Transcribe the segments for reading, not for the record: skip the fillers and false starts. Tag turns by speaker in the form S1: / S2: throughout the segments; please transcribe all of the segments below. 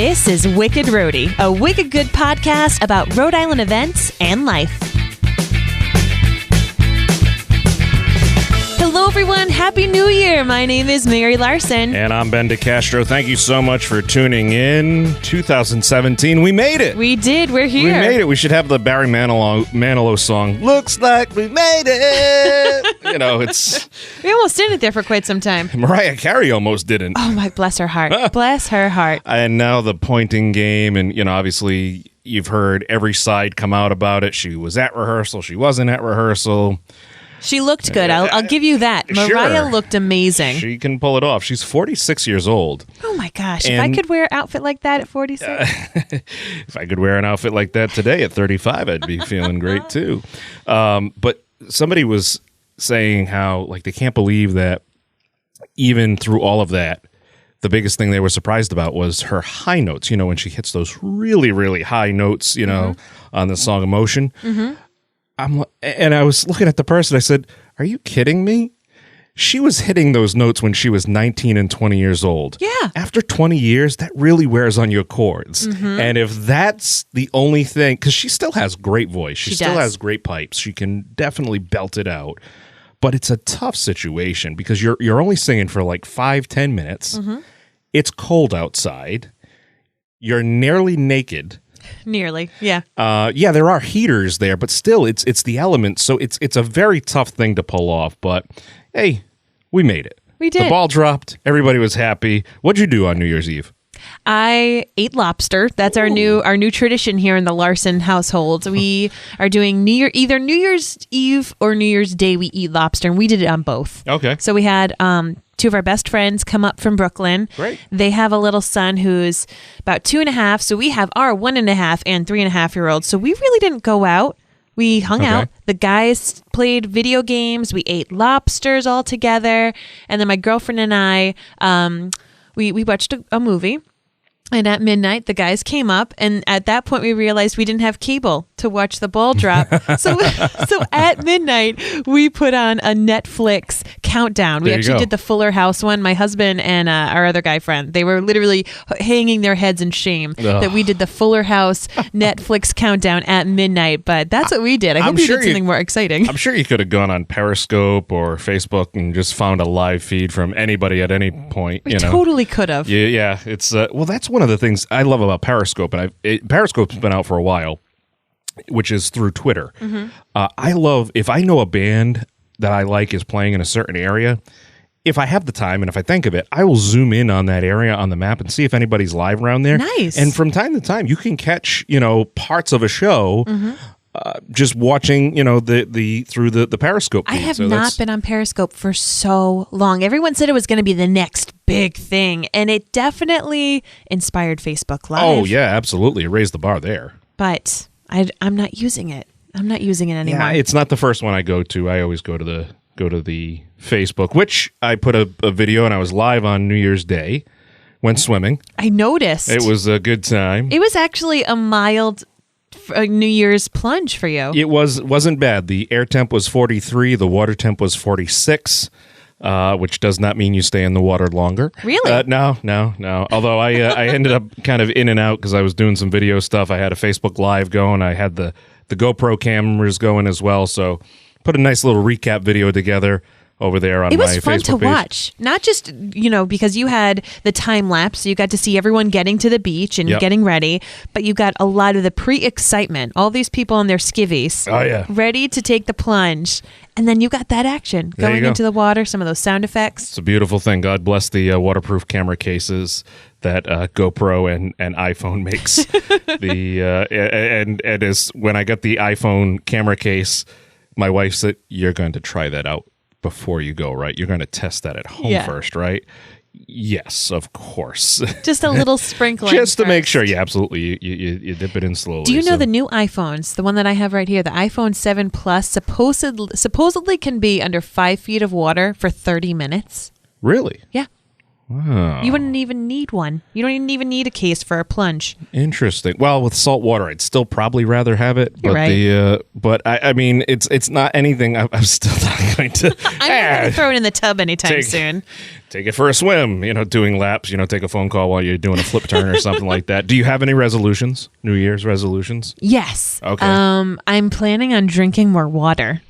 S1: This is Wicked Roadie, a wicked good podcast about Rhode Island events and life. Hello, everyone. Happy New Year. My name is Mary Larson.
S2: And I'm Ben DeCastro. Thank you so much for tuning in. 2017. We made it.
S1: We did. We're here.
S2: We made it. We should have the Barry Manilow song. Looks like we made it. It's...
S1: We almost did there for quite some time.
S2: Mariah Carey almost didn't.
S1: Oh, my, bless her heart. Bless her heart.
S2: And now the pointing game. And, obviously, you've heard every side come out about it. She was at rehearsal. She wasn't at rehearsal.
S1: She looked good. I'll give you that. Mariah looked amazing.
S2: She can pull it off. She's 46 years old.
S1: Oh, my gosh. If I could wear an outfit like that at 46.
S2: If I could wear an outfit like that today at 35, I'd be feeling great, too. But somebody was saying how, they can't believe that even through all of that, the biggest thing they were surprised about was her high notes. When she hits those really, really high notes, on the song Emotion. Mm-hmm. And I was looking at the person. I said, "Are you kidding me?" She was hitting those notes when she was 19 and 20 years old.
S1: Yeah.
S2: After 20 years, that really wears on your chords. Mm-hmm. And if that's the only thing, because she still has great voice. She still has great pipes. She can definitely belt it out. But it's a tough situation because you're only singing for 5-10 minutes. Mm-hmm. It's cold outside. You're nearly naked.
S1: Nearly, yeah.
S2: Yeah, there are heaters there, but still, it's the elements. So it's a very tough thing to pull off. But hey, we made it.
S1: We did.
S2: The ball dropped. Everybody was happy. What'd you do on New Year's Eve?
S1: I ate lobster. That's our new tradition here in the Larson household. We are doing either New Year's Eve or New Year's Day. We eat lobster, and we did it on both.
S2: Okay.
S1: So we had two of our best friends come up from Brooklyn.
S2: Great.
S1: They have a little son who's about 2.5. So we have our 1.5 and 3.5-year-olds. So we really didn't go out. We hung out. The guys played video games. We ate lobsters all together. And then my girlfriend and I, we watched a movie. And at midnight, the guys came up, and at that point, we realized we didn't have cable to watch the ball drop. So at midnight, we put on a Netflix countdown. We actually did the Fuller House one. My husband and our other guy friend, they were literally hanging their heads in shame that we did the Fuller House Netflix countdown at midnight. But that's what we did. I hope you did something more exciting.
S2: I'm sure you could have gone on Periscope or Facebook and just found a live feed from anybody at any point.
S1: We totally could have.
S2: Yeah. It's that's one of the things I love about Periscope, and Periscope's been out for a while, which is through Twitter. Mm-hmm. I love, if I know a band that I like is playing in a certain area, if I have the time and if I think of it, I will zoom in on that area on the map and see if anybody's live around there.
S1: Nice.
S2: And from time to time, you can catch, parts of a show. Mm-hmm. Just watching, through the Periscope feed.
S1: I have not been on Periscope for so long. Everyone said it was going to be the next big thing, and it definitely inspired Facebook Live.
S2: Oh, yeah, absolutely. It raised the bar there.
S1: But I'm not using it. I'm not using it anymore.
S2: Yeah, it's not the first one I go to. I always go to the Facebook, which I put a video, and I was live on New Year's Day. Went swimming.
S1: I noticed.
S2: It was a good time.
S1: It was actually a mild New Year's plunge for you.
S2: It wasn't bad. The air temp was 43. The water temp was 46, which does not mean you stay in the water longer.
S1: Really?
S2: No. Although I ended up kind of in and out because I was doing some video stuff. I had a Facebook Live going. I had the GoPro cameras going as well. So put a nice little recap video together over there on my Facebook page. It was fun to
S1: watch. Not just, because you had the time lapse, so you got to see everyone getting to the beach and getting ready, but you got a lot of the pre-excitement, all these people on their skivvies, ready to take the plunge, and then you got that action going into the water, some of those sound effects.
S2: It's a beautiful thing. God bless the waterproof camera cases that GoPro and iPhone makes. And as when I got the iPhone camera case, my wife said, "You're going to try that out before you go, right? You're going to test that at home first, right?" Yes, of course.
S1: Just a little sprinkling.
S2: Just to make sure. Yeah, absolutely. You dip it in slowly.
S1: Do you know the new iPhones, the one that I have right here, the iPhone 7 Plus, supposedly can be under 5 feet of water for 30 minutes?
S2: Really?
S1: Yeah.
S2: Wow.
S1: You wouldn't even need one. You don't even need a case for a plunge.
S2: Interesting. Well, with salt water, I'd still probably rather have it.
S1: You're right.
S2: But I mean, it's not anything. I'm still not going to.
S1: I'm not going to throw it in the tub anytime soon.
S2: Take it for a swim. Doing laps. Take a phone call while you're doing a flip turn or something like that. Do you have any resolutions? New Year's resolutions?
S1: Yes.
S2: Okay.
S1: I'm planning on drinking more water.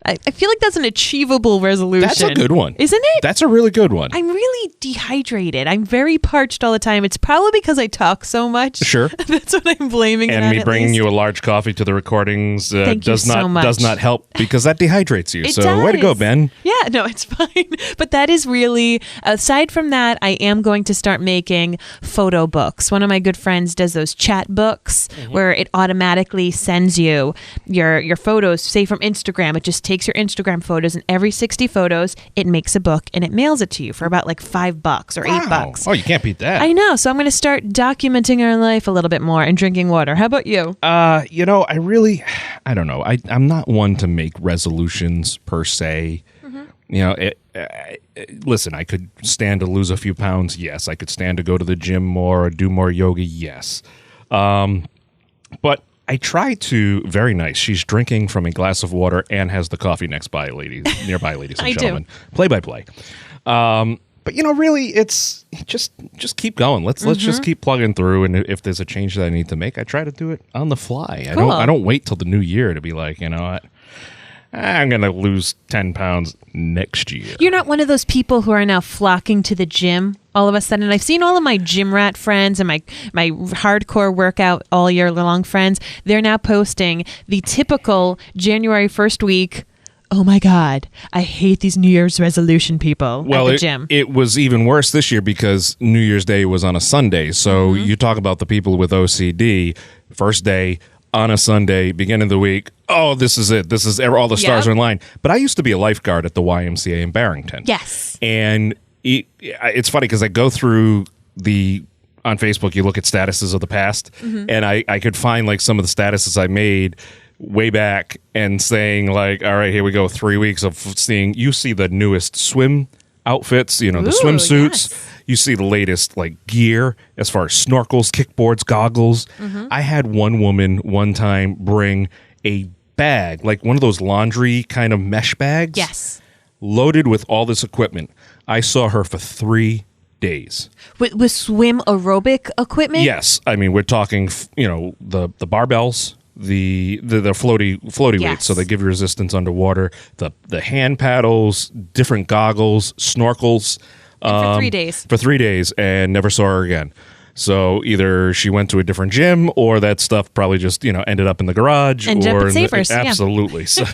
S1: I feel like that's an achievable resolution.
S2: That's a good one.
S1: Isn't it?
S2: That's a really good one.
S1: I'm really dehydrated. I'm very parched all the time. It's probably because I talk so much.
S2: Sure.
S1: That's what I'm blaming it on,
S2: And me
S1: at
S2: bringing
S1: least.
S2: you a large coffee to the recordings
S1: Thank you
S2: does
S1: so much.
S2: not help because that dehydrates you.
S1: It
S2: So
S1: does.
S2: way to go, Ben.
S1: Yeah, no, it's fine. But that is really, aside from that, I am going to start making photo books. One of my good friends does those chat books where it automatically sends you your photos, say from Instagram. It just takes your Instagram photos, and every 60 photos, it makes a book and it mails it to you for about like $5 or $8.
S2: Oh, you can't beat that.
S1: I know. So I'm going to start documenting our life a little bit more and drinking water. How about you?
S2: I don't know. I'm not one to make resolutions per se. Listen, I could stand to lose a few pounds. Yes. I could stand to go to the gym more or do more yoga. Yes. But I try to, very nice. She's drinking from a glass of water and has the coffee nearby, ladies and gentlemen. Play by play. But really, it's just keep going. Let's just keep plugging through. And if there's a change that I need to make, I try to do it on the fly.
S1: Cool.
S2: I don't wait till the new year to be like, what? I'm going to lose 10 pounds next year.
S1: You're not one of those people who are now flocking to the gym all of a sudden. I've seen all of my gym rat friends and my hardcore workout all year long friends. They're now posting the typical January 1st week. Oh my God, I hate these New Year's resolution people at the gym.
S2: It was even worse this year because New Year's Day was on a Sunday. So you talk about the people with OCD, first day on a Sunday, beginning of the week. Oh, this is it. This is all the stars are in line. But I used to be a lifeguard at the YMCA in Barrington.
S1: Yes.
S2: And it's funny because I go through on Facebook, you look at statuses of the past, and I could find like some of the statuses I made way back and saying like, all right, here we go, 3 weeks of seeing, you see the newest swim outfits, the swimsuits. Yes. You see the latest like gear as far as snorkels, kickboards, goggles. I had one woman one time bring a bag, like one of those laundry kind of mesh bags.
S1: Yes.
S2: Loaded with all this equipment. I saw her for 3 days.
S1: With swim aerobic equipment?
S2: Yes. I mean, we're talking, the barbells, the floaty weights, so they give you resistance underwater, the hand paddles, different goggles, snorkels.
S1: For 3 days.
S2: For 3 days, and never saw her again. So either she went to a different gym, or that stuff probably just ended up in the garage.
S1: And jump at Savers.
S2: Absolutely. So,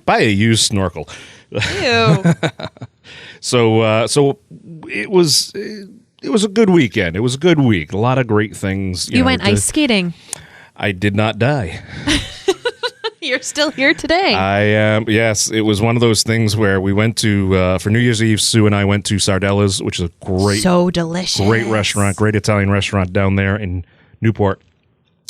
S2: buy a used snorkel.
S1: Ew.
S2: So it was a good weekend. It was a good week. A lot of great things.
S1: You went ice skating.
S2: I did not die.
S1: You're still here today.
S2: I am. Yes, it was one of those things where we went to for New Year's Eve. Sue and I went to Sardella's, which is a
S1: so delicious,
S2: great restaurant, great Italian restaurant down there in Newport.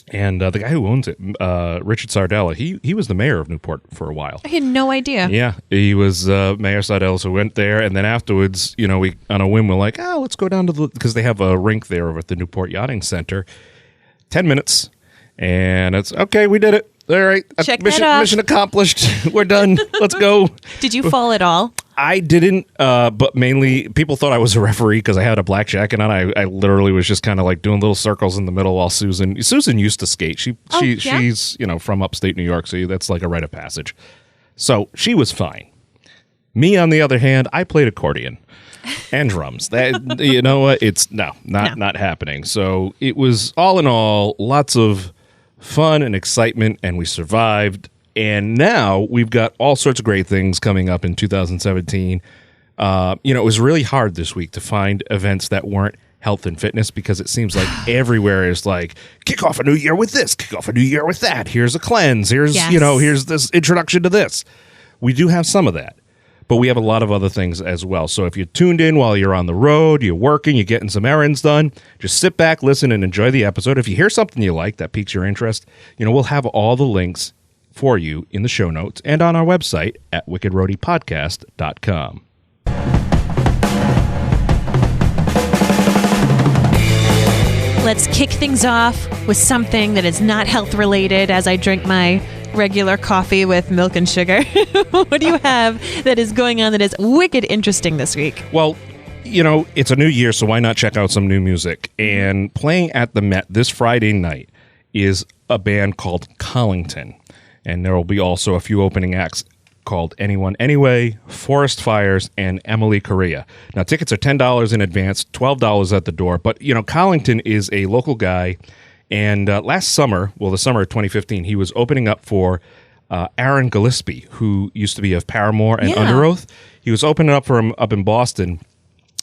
S2: And the guy who owns it, Richard Sardella, he was the mayor of Newport for a while.
S1: I had no idea.
S2: Yeah, he was Mayor Sardella, so we went there. And then afterwards, we on a whim, we're like, let's go down to because they have a rink there over at the Newport Yachting Center. 10 minutes. And it's, okay, we did it. All right.
S1: Check that off.
S2: Mission accomplished. We're done. Let's go.
S1: Did you fall at all?
S2: I didn't, but mainly people thought I was a referee because I had a black jacket on. I literally was just kind of like doing little circles in the middle while Susan used to skate. She's from upstate New York, so that's like a rite of passage. So she was fine. Me, on the other hand, I played accordion and drums. That it's not happening. So it was all in all lots of fun and excitement, and we survived. And now we've got all sorts of great things coming up in 2017. It was really hard this week to find events that weren't health and fitness because it seems like everywhere is like, kick off a new year with this, kick off a new year with that. Here's a cleanse. Here's, here's this introduction to this. We do have some of that, but we have a lot of other things as well. So if you're tuned in while you're on the road, you're working, you're getting some errands done, just sit back, listen, and enjoy the episode. If you hear something you like that piques your interest, we'll have all the links for you in the show notes and on our website at wickedroadiepodcast.com.
S1: let's kick things off with something that is not health related as I drink my regular coffee with milk and sugar. What do you have that is going on that is wicked interesting this week?
S2: Well, you know, it's a new year, so why not check out some new music? And playing at the Met this Friday night is a band called Collington. And there will be also a few opening acts called Anyone Anyway, Forest Fires, and Emily Correa. Now, tickets are $10 in advance, $12 at the door. But, you know, Collington is a local guy. And last summer, well, the summer of 2015, he was opening up for Aaron Gillespie, who used to be of Paramore and Under Oath. He was opening up for him up in Boston.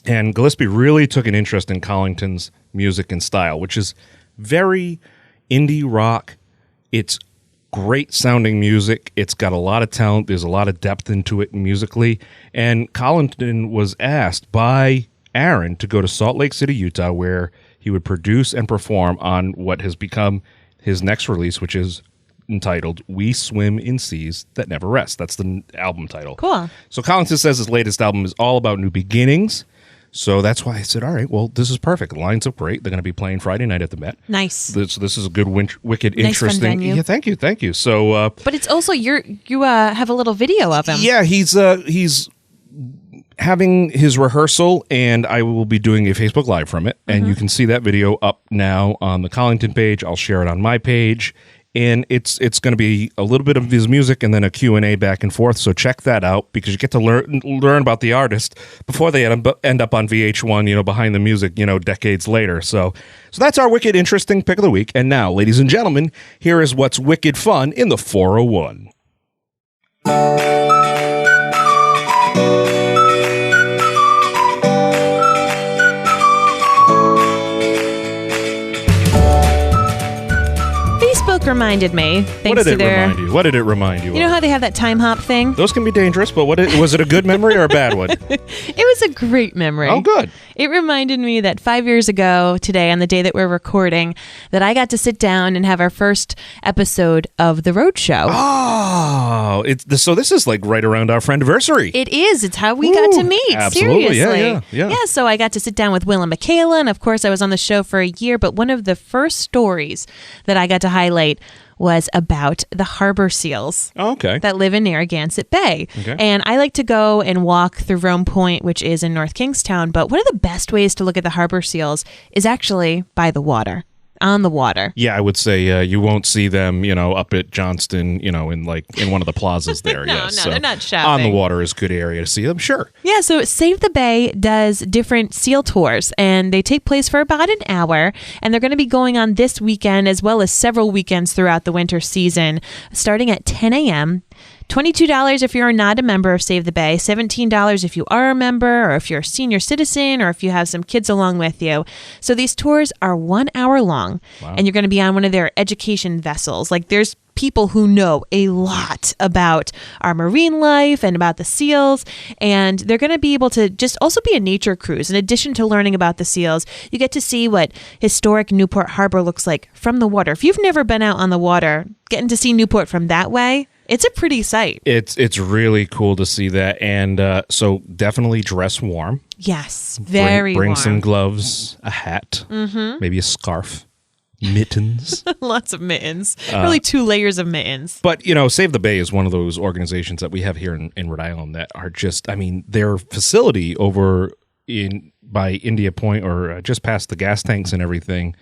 S2: And Gillespie really took an interest in Collington's music and style, which is very indie rock. It's great sounding music. It's got a lot of talent. There's a lot of depth into it musically. And Collington was asked by Aaron to go to Salt Lake City, Utah, where he would produce and perform on what has become his next release, which is entitled We Swim in Seas That Never Rest. That's the album title.
S1: Cool.
S2: So Collington says his latest album is all about new beginnings. So that's why I said, all right, well, this is perfect. It lines up great. They're going to be playing Friday night at the Met.
S1: Nice.
S2: This is a good, wicked,
S1: nice
S2: interesting.
S1: Fun venue.
S2: Yeah, thank you. So,
S1: but it's also you have a little video of him.
S2: Yeah, he's having his rehearsal, and I will be doing a Facebook Live from it. And you can see that video up now on the Collington page. I'll share it on my page. And it's going to be a little bit of his music and then a Q&A back and forth. So check that out because you get to learn about the artist before they end up on VH1, you know, behind the music, you know, decades later. So that's our wicked interesting pick of the week. And now, ladies and gentlemen, here is what's wicked fun in the 401.
S1: Reminded me.
S2: What did it remind you?
S1: You know how they have that time hop thing?
S2: Those can be dangerous, but was it a good memory or a bad one?
S1: It was a great memory.
S2: Oh, good.
S1: It reminded me that 5 years ago today, on the day that we're recording, that I got to sit down and have our first episode of The Road Show.
S2: Oh, so this is like right around our friendiversary.
S1: It is. It's how we got to meet.
S2: Absolutely.
S1: Seriously.
S2: Yeah.
S1: So I got to sit down with Will and Michaela, and of course I was on the show for a year, but one of the first stories that I got to highlight was about the harbor seals that live in Narragansett Bay. Okay. And I like to go and walk through Rome Point, which is in North Kingstown. But one of the best ways to look at the harbor seals is actually by the water. On the water.
S2: Yeah, I would say you won't see them, you know, up at Johnston, you know, in one of the plazas there.
S1: No,
S2: yes.
S1: No, they're not shopping.
S2: On the water is a good area to see them, sure.
S1: Yeah, so Save the Bay does different seal tours, and they take place for about an hour, and they're going to be going on this weekend as well as several weekends throughout the winter season, starting at 10 a.m., $22 if you're not a member of Save the Bay, $17 if you are a member, or if you're a senior citizen, or if you have some kids along with you. So these tours are 1 hour long, and you're going to be on one of their education vessels. Like there's people who know a lot about our marine life and about the seals, and they're going to be able to just also be a nature cruise. In addition to learning about the seals, you get to see what historic Newport Harbor looks like from the water. If you've never been out on the water, getting to see Newport from that way, it's a pretty sight.
S2: It's really cool to see that, and so definitely dress warm.
S1: Yes, very
S2: bring
S1: warm.
S2: some gloves, a hat, maybe a scarf, mittens.
S1: Lots of mittens. Really 2 layers of mittens.
S2: But, you know, Save the Bay is one of those organizations that we have here in Rhode Island that are just, I mean, their facility over by India Point or just past the gas tanks and everything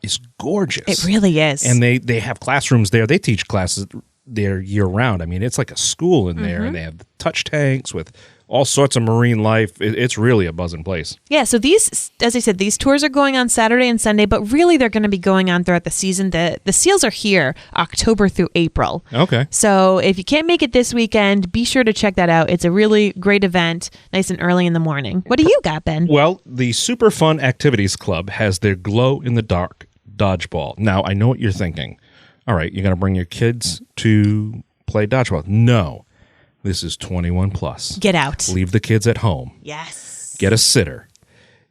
S2: is gorgeous.
S1: It really is.
S2: And they have classrooms there. They teach classes there year round. I mean, it's like a school in there, and they have touch tanks with all sorts of marine life. It's really a buzzing place.
S1: Yeah, so these, as I said, these tours are going on Saturday and Sunday, but really they're going to be going on throughout the season. The seals are here October through April.
S2: Okay.
S1: So if you can't make it this weekend, be sure to check that out. It's a really great event, nice and early in the morning. What do you got, Ben?
S2: Well, the Super Fun Activities Club has their glow-in-the-dark dodgeball. Now, I know what you're thinking. All right, you're going to bring your kids to play dodgeball. No, this is 21 plus.
S1: Get out.
S2: Leave the kids at home.
S1: Yes.
S2: Get a sitter.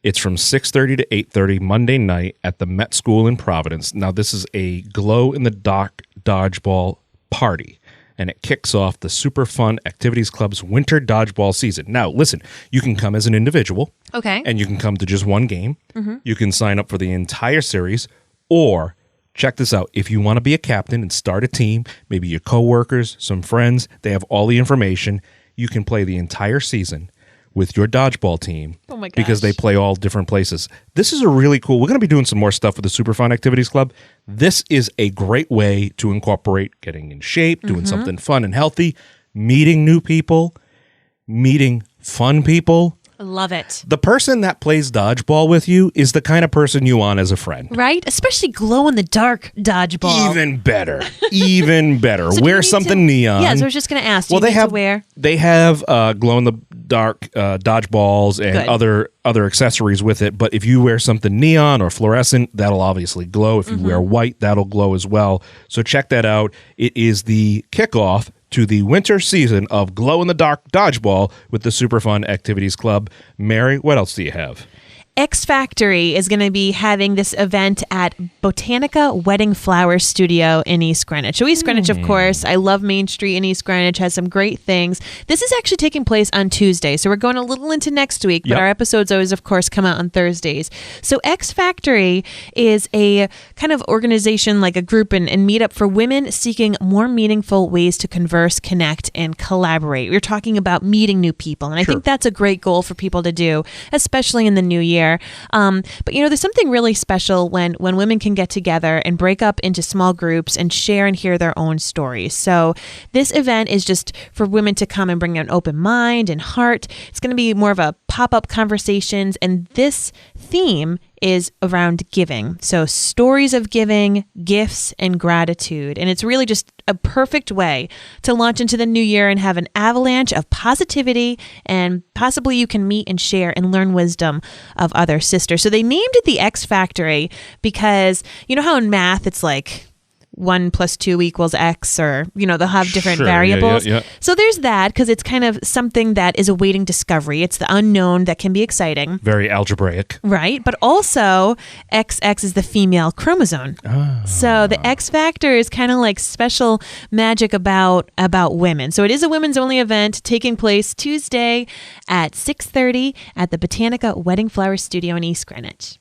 S2: It's from 6:30 to 8:30 Monday night at the Met School in Providence. Now, this is a glow-in-the-dark dodgeball party. and it kicks off the Super Fun Activities Club's winter dodgeball season. Now, listen, you can come as an individual.
S1: Okay.
S2: And you can come to just one game. You can sign up for the entire series, or check this out. If you want to be a captain and start a team, maybe your coworkers, some friends, they have all the information. You can play the entire season with your dodgeball team.
S1: Oh my gosh.
S2: Because they play all different places. This is a really cool. We're going to be doing some more stuff with the Super Fun Activities Club. This is a great way to incorporate getting in shape, doing something fun and healthy, meeting new people, meeting fun people.
S1: Love it.
S2: The person that plays dodgeball with you is the kind of person you want as a friend.
S1: Right? Especially glow-in-the-dark dodgeball.
S2: Even better. Even better.
S1: So
S2: wear something neon.
S1: Yeah, so I was just going to ask.
S2: Well,
S1: they have
S2: they have glow-in-the-dark dodgeballs and other accessories with it. But if you wear something neon or fluorescent, that'll obviously glow. If you wear white, that'll glow as well. So check that out. It is the kickoff to the winter season of glow-in-the-dark dodgeball with the Super Fun Activities Club. Mary, what else do you have?
S1: X Factory is going to be having this event at Botanica Wedding Flower Studio in East Greenwich. So East Greenwich, of course, I love Main Street in East Greenwich, has some great things. This is actually taking place on Tuesday, so we're going a little into next week, but our episodes always, of course, come out on Thursdays. So X Factory is a kind of organization, like a group and meetup for women seeking more meaningful ways to converse, connect, and collaborate. We're talking about meeting new people, and I think that's a great goal for people to do, especially in the new year. But there's something really special when women can get together and break up into small groups and share and hear their own stories. So this event is just for women to come and bring an open mind and heart. It's going to be more of a pop-up conversations, and this theme is around giving. So stories of giving, gifts, and gratitude. And it's really just a perfect way to launch into the new year and have an avalanche of positivity, and possibly you can meet and share and learn wisdom of other sisters. So they named it the X Factory because you know how in math it's like 1 + 2 = X, or, they'll have different variables.
S2: Yeah.
S1: So there's that, because it's kind of something that is awaiting discovery. It's the unknown that can be exciting.
S2: Very algebraic.
S1: Right. But also XX is the female chromosome. So the X Factor is kind of like special magic about women. So it is a women's only event taking place Tuesday at 6:30 at the Botanica Wedding Flower Studio in East Greenwich.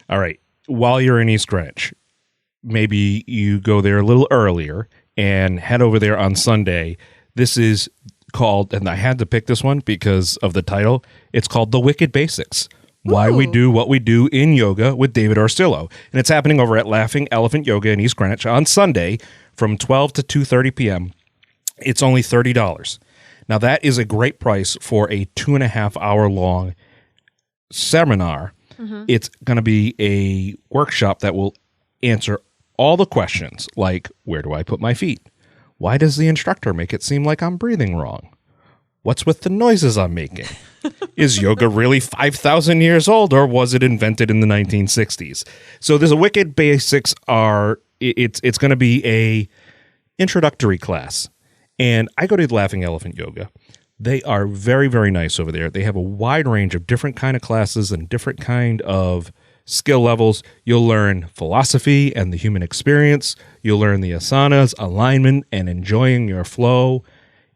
S2: All right. While you're in East Greenwich, maybe you go there a little earlier and head over there on Sunday. This is called, and I had to pick this one because of the title, it's called The Wicked Basics. Why we do what we do in yoga with David Orstillo. And it's happening over at Laughing Elephant Yoga in East Greenwich on Sunday from 12 to 2:30 p.m. It's only $30. Now, that is a great price for a 2.5-hour long seminar. It's going to be a workshop that will answer all the questions, like, where do I put my feet? Why does the instructor make it seem like I'm breathing wrong? What's with the noises I'm making? Is yoga really 5,000 years old, or was it invented in the 1960s? So there's a Wicked Basics it's going to be a introductory class. And I go to Laughing Elephant Yoga. They are very, very nice over there. They have a wide range of different kind of classes and different kind of skill levels. You'll learn philosophy and the human experience. You'll learn the asanas, alignment, and enjoying your flow.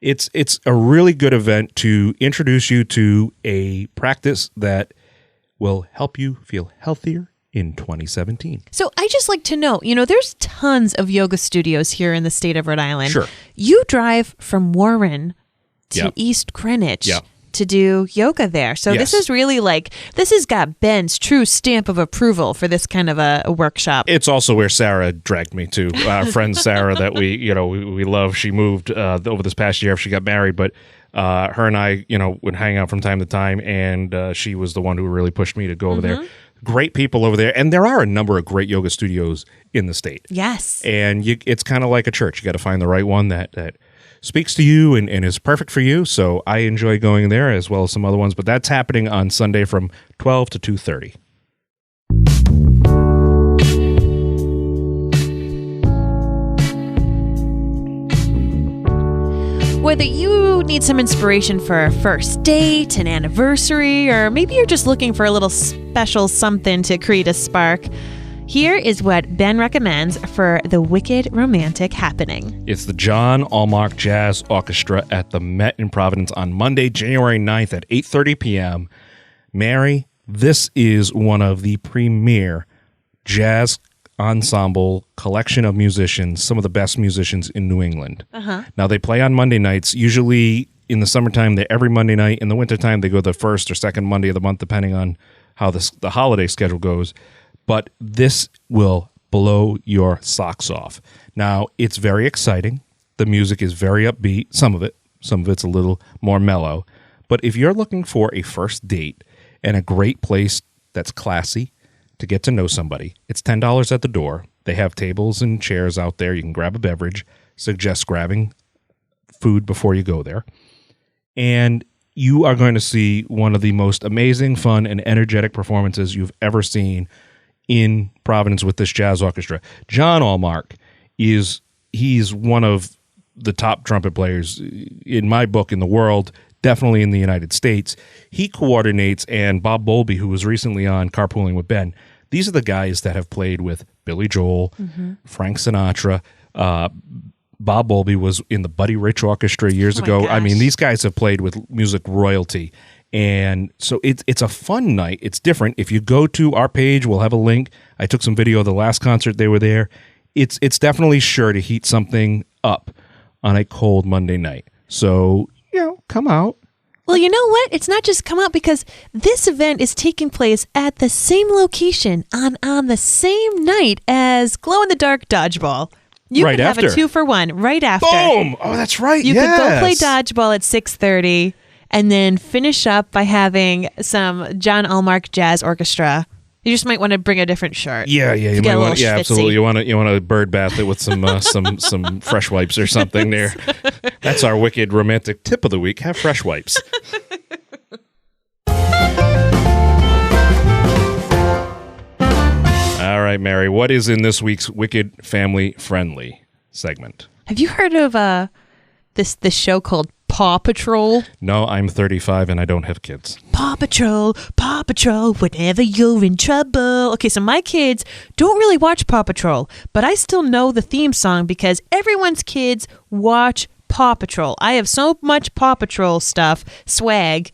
S2: It's a really good event to introduce you to a practice that will help you feel healthier in 2017.
S1: So I just like to know, there's tons of yoga studios here in the state of Rhode Island.
S2: Sure.
S1: You drive from Warren to East Greenwich.
S2: Yep.
S1: To do yoga there. So this is really this has got Ben's true stamp of approval for this kind of a workshop.
S2: It's also where Sarah dragged me to. Our friend Sarah that we love. She moved over this past year after she got married, but her and I, would hang out from time to time, and she was the one who really pushed me to go over there. Great people over there, and there are a number of great yoga studios in the state.
S1: Yes.
S2: And it's kind of like a church. You got to find the right one that speaks to you and is perfect for you. So I enjoy going there as well as some other ones. But that's happening on Sunday from 12 to 2:30.
S1: Whether you need some inspiration for a first date, an anniversary, or maybe you're just looking for a little special something to create a spark, Here is what Ben recommends for the wicked romantic happening.
S2: It's the John Allmark Jazz Orchestra at the Met in Providence on Monday, January 9th at 8:30 p.m. Mary, this is one of the premier jazz ensemble collection of musicians, some of the best musicians in New England. Now, they play on Monday nights. Usually in the summertime, they're every Monday night. In the wintertime, they go the first or second Monday of the month, depending on how the holiday schedule goes. But this will blow your socks off. Now, it's very exciting. The music is very upbeat. Some of it's a little more mellow. But if you're looking for a first date and a great place that's classy to get to know somebody, it's $10 at the door. They have tables and chairs out there. You can grab a beverage. Suggest grabbing food before you go there. And you are going to see one of the most amazing, fun, and energetic performances you've ever seen in Providence with this jazz orchestra. John Allmark he's one of the top trumpet players in my book in the world, definitely in the United States. He coordinates, and Bob Bowlby, who was recently on Carpooling with Ben, these are the guys that have played with Billy Joel, Frank Sinatra. Bob Bowlby was in the Buddy Rich Orchestra years ago.
S1: Gosh.
S2: I mean, these guys have played with music royalty. And so it's a fun night. It's different. If you go to our page, we'll have a link. I took some video of the last concert they were there. It's definitely sure to heat something up on a cold Monday night. So, come out.
S1: Well, you know what? It's not just come out, because this event is taking place at the same location on the same night as glow-in-the-dark dodgeball. You
S2: Right
S1: can have
S2: after.
S1: a 2-for-1 right after.
S2: Boom! Oh, that's right.
S1: You
S2: yes.
S1: could go play dodgeball at 6:30 and then finish up by having some John Allmark Jazz Orchestra. You just might want to bring a different shirt.
S2: Yeah, you
S1: get
S2: might
S1: a
S2: want.
S1: little
S2: Yeah,
S1: schwitzy.
S2: absolutely. You want to bird bath it with some some fresh wipes or something. There, that's our wicked romantic tip of the week. Have fresh wipes. All right, Mary. What is in this week's Wicked Family Friendly segment?
S1: Have you heard of this show called Paw Patrol?
S2: No, I'm 35 and I don't have kids.
S1: Paw Patrol, whenever you're in trouble. Okay, so my kids don't really watch Paw Patrol, but I still know the theme song because everyone's kids watch Paw Patrol. I have so much Paw Patrol stuff, swag.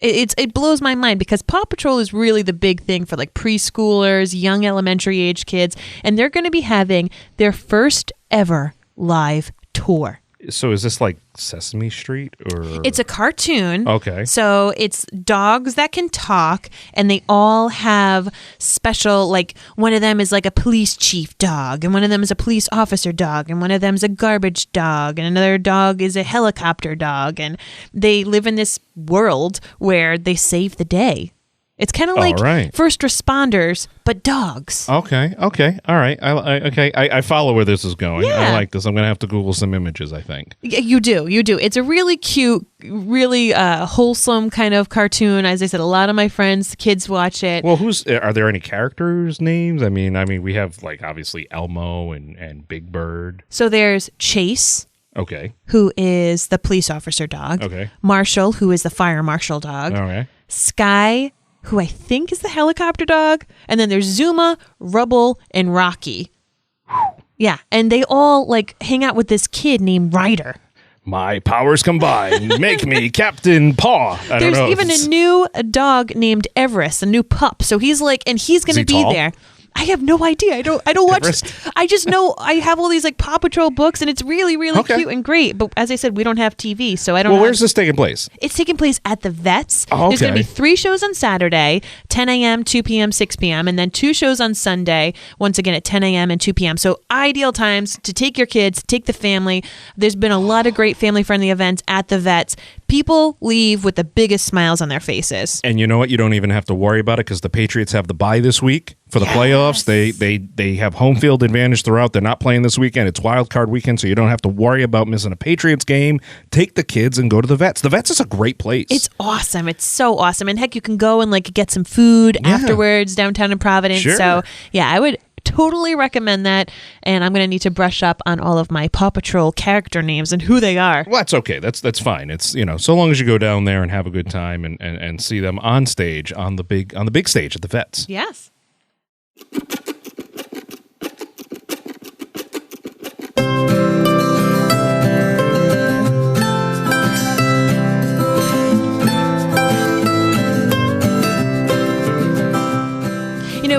S1: It blows my mind because Paw Patrol is really the big thing for like preschoolers, young elementary age kids, and they're going to be having their first ever live tour.
S2: So is this like Sesame Street or?
S1: It's a cartoon.
S2: Okay.
S1: So it's dogs that can talk, and they all have special, like one of them is like a police chief dog, and one of them is a police officer dog, and one of them is a garbage dog, and another dog is a helicopter dog, and they live in this world where they save the day. It's kind of like
S2: right.
S1: first responders, but dogs.
S2: Okay. All right. I follow where this is going.
S1: Yeah.
S2: I like this. I'm going to have to Google some images, I think.
S1: You do. It's a really cute, really wholesome kind of cartoon. As I said, a lot of my friends, kids watch it.
S2: Well, are there any characters' names? I mean, we have like obviously Elmo and Big Bird.
S1: So there's Chase,
S2: Okay.
S1: who is the police officer dog.
S2: Okay.
S1: Marshall, who is the fire marshal dog.
S2: All right.
S1: Sky, who I think is the helicopter dog. And then there's Zuma, Rubble, and Rocky. Yeah, and they all like hang out with this kid named Ryder.
S2: My powers combined make me Captain Paw. I don't
S1: There's
S2: know.
S1: even a new dog named Everest, a new pup. So he's like, and he's going to
S2: he
S1: be
S2: tall?
S1: there. I have no idea. I don't watch.
S2: Everest?
S1: I just know I have all these like Paw Patrol books, and it's really, really
S2: Okay.
S1: cute and great. But as I said, we don't have TV, so I don't.
S2: Well,
S1: have,
S2: where's this taking place?
S1: It's taking place at the Vets.
S2: Oh,
S1: There's going to
S2: okay.
S1: be 3 shows on Saturday, 10 a.m., 2 p.m., 6 p.m., and then 2 shows on Sunday, once again at 10 a.m. and 2 p.m. So ideal times to take your kids, take the family. There's been a lot of great family-friendly events at the Vets. People leave with the biggest smiles on their faces.
S2: And you know what? You don't even have to worry about it because the Patriots have the bye this week for the playoffs. They have home field advantage throughout. They're not playing this weekend. It's wild card weekend, so you don't have to worry about missing a Patriots game. Take the kids and go to the Vets. The Vets is a great place.
S1: It's awesome. It's so awesome. And heck, you can go and like get some food afterwards downtown in Providence.
S2: Sure.
S1: So yeah, I would totally recommend that. And I'm going to need to brush up on all of my Paw Patrol character names and who they are.
S2: Well, that's okay. That's fine. It's, so long as you go down there and have a good time and see them on stage on the big stage at the Vets.
S1: Yes.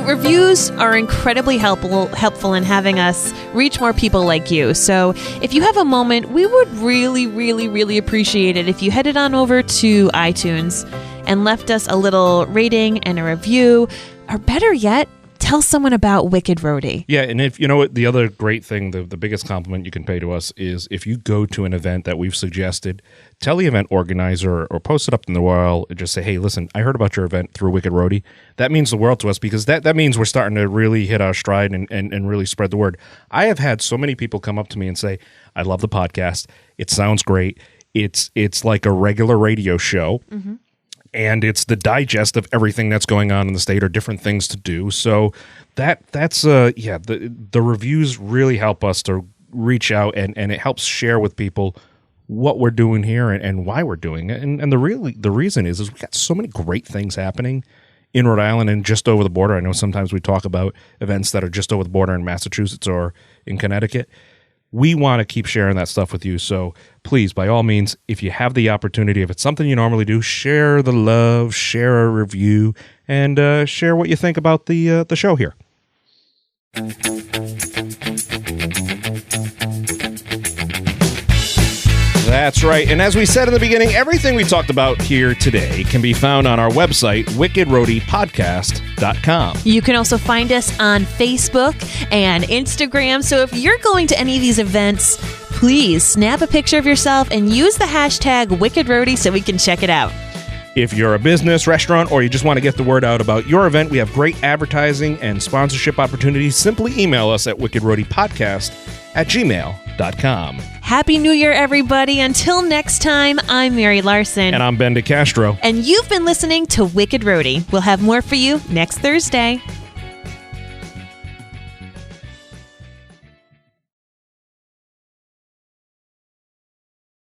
S1: reviews are incredibly helpful in having us reach more people like you. So if you have a moment, we would really, really, really appreciate it if you headed on over to iTunes and left us a little rating and a review, or better yet, tell someone about Wicked Roadie.
S2: Yeah, and if you know what, the other great thing, the biggest compliment you can pay to us is if you go to an event that we've suggested, tell the event organizer or post it up in the world and just say, hey, listen, I heard about your event through Wicked Roadie. That means the world to us because that means we're starting to really hit our stride and really spread the word. I have had so many people come up to me and say, I love the podcast. It sounds great. It's like a regular radio show. Mm-hmm. And it's the digest of everything that's going on in the state or different things to do. So that's the reviews really help us to reach out and it helps share with people what we're doing here and why we're doing it. And the reason is we got so many great things happening in Rhode Island and just over the border. I know sometimes we talk about events that are just over the border in Massachusetts or in Connecticut. We want to keep sharing that stuff with you. So please, by all means, if you have the opportunity, if it's something you normally do, share the love, share a review, and share what you think about the show here. That's right. And as we said in the beginning, everything we talked about here today can be found on our website, wickedroadiepodcast.com.
S1: You can also find us on Facebook and Instagram. So if you're going to any of these events, please snap a picture of yourself and use the hashtag WickedRoadie so we can check it out.
S2: If you're a business, restaurant, or you just want to get the word out about your event, we have great advertising and sponsorship opportunities. Simply email us at wickedroadiepodcast@gmail.com.
S1: Happy New Year, everybody. Until next time, I'm Mary Larson.
S2: And I'm Ben DeCastro.
S1: And you've been listening to Wicked Roadie. We'll have more for you next Thursday.